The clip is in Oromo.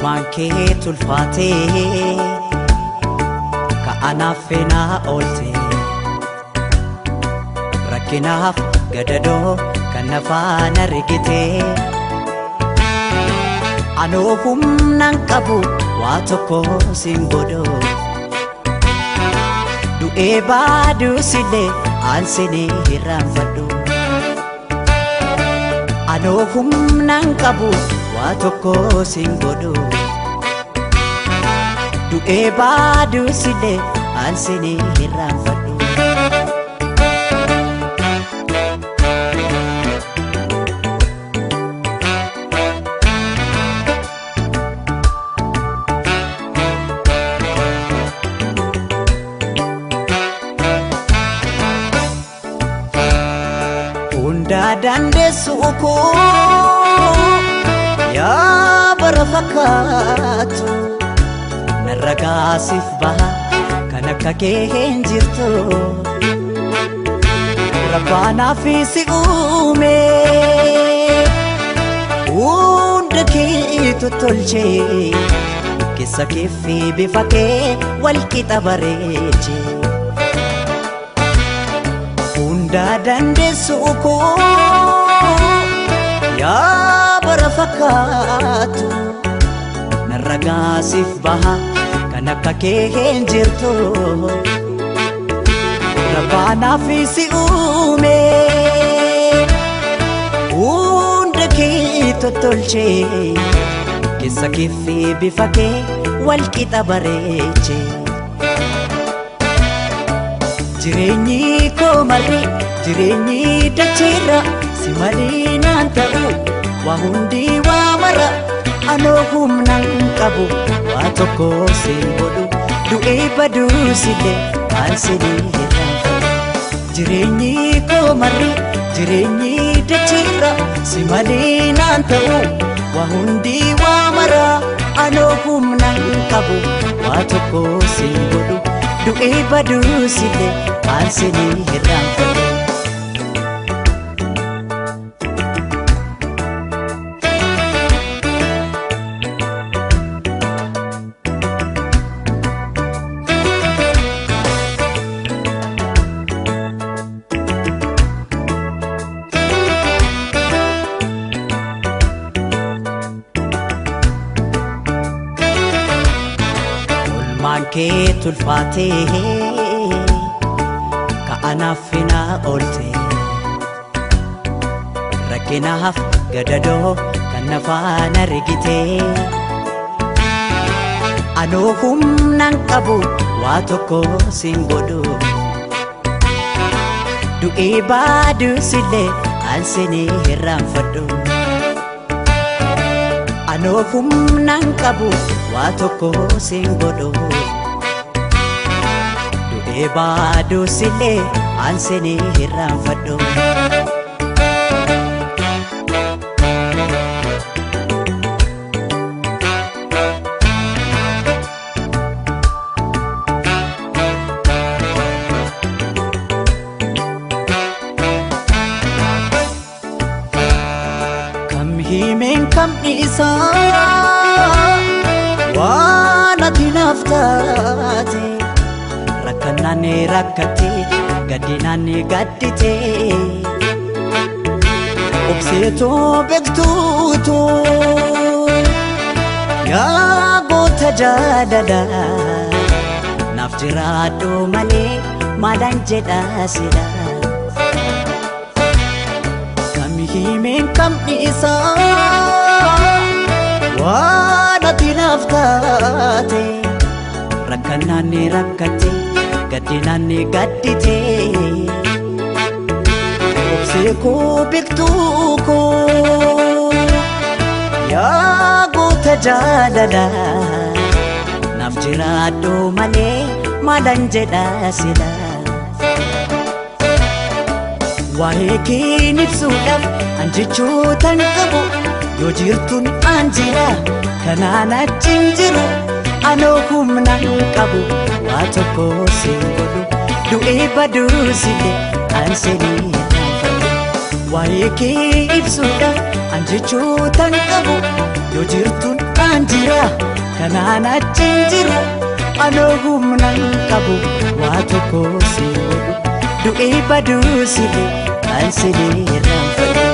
Ulmankee tulfaatee ka'anaaf feenaa oolte rakkinaaf gadadoo kan nafaan argitee anoo humnaan qabu waa tokko siin godhoo du'ee baaduu sillee aansinii hirraanfadhu anoo humnaan qabu waa tokko siin godhoo du'ee baaduu sillee aansinii hirraanfadhu dandeessu koo yaa bara fakkaatu narragaasiif baha kan akka kee hin jirtu rabbaanaaf si uume hunda keetu tolchee keessa keefi bifa kee walqixa bareeche dandeessu koo yaa bara fakkaatu narragaasiif baha kan akka kee hin jirtu rabbaanaaf si uume hunda keetu tolchee keessa keefi bifa kee walqixa bareeche jireenyi koo marri jireenyi dacheerra si malee naan ta'u waa hundi waa mara anoo humnaan qabu waa tokko siin godhu du'ee baduu sillee aansinii hirraanfadhu jireenyi koo marri jireenyi dacheerra si malee naan ta'u waa hundi waa mara anoo humnaan qabu waa tokko siin godhu du'ee baduu sillee aansinii hirraanfadhu ulmankee tulfaatee ka'anaaf feenaa oolte rakkinaaf gadadoo kan nafaan argitee anoo humnaan qabu waa tokko siin godhu du'ee baaduu sillee aansinii hirraanfadhu anoo humnaan qabu waa tokko siin godhu du'ee baaduu sillee aansinii hirraanfadhu kam himeen kam dhiisaa waan ati naaf taate rakkannaani rakkate gaddinaani gaddite obseetoo beektuutoo yaa goota jaalala naaf jiraadhu malee maalaan jedhaa sila kam himeen kam dhiisaa waan ati naaf taate rakkannaani rakkate gaddinaani gaddite obsee koo beektuu koo yaa goota jaalala naaf jiraadhu malee maalaan jedhaa sila waa'ee kee ibsuudhaaf an jechootan qabu yoo jirtuun an jira kanaan achiin jiru anoo humnaan qabu waa tokko siin godhu du'ee baduu sillee aansinii hirraanfadhu waa'ee kee ibsuudhaaf an jechootan qabu yoo jirtuun an jira kanaan achiin jiru anoo humnan qabu waa tokko si godhu du'ee baduu silee kan silee irraan fedhu.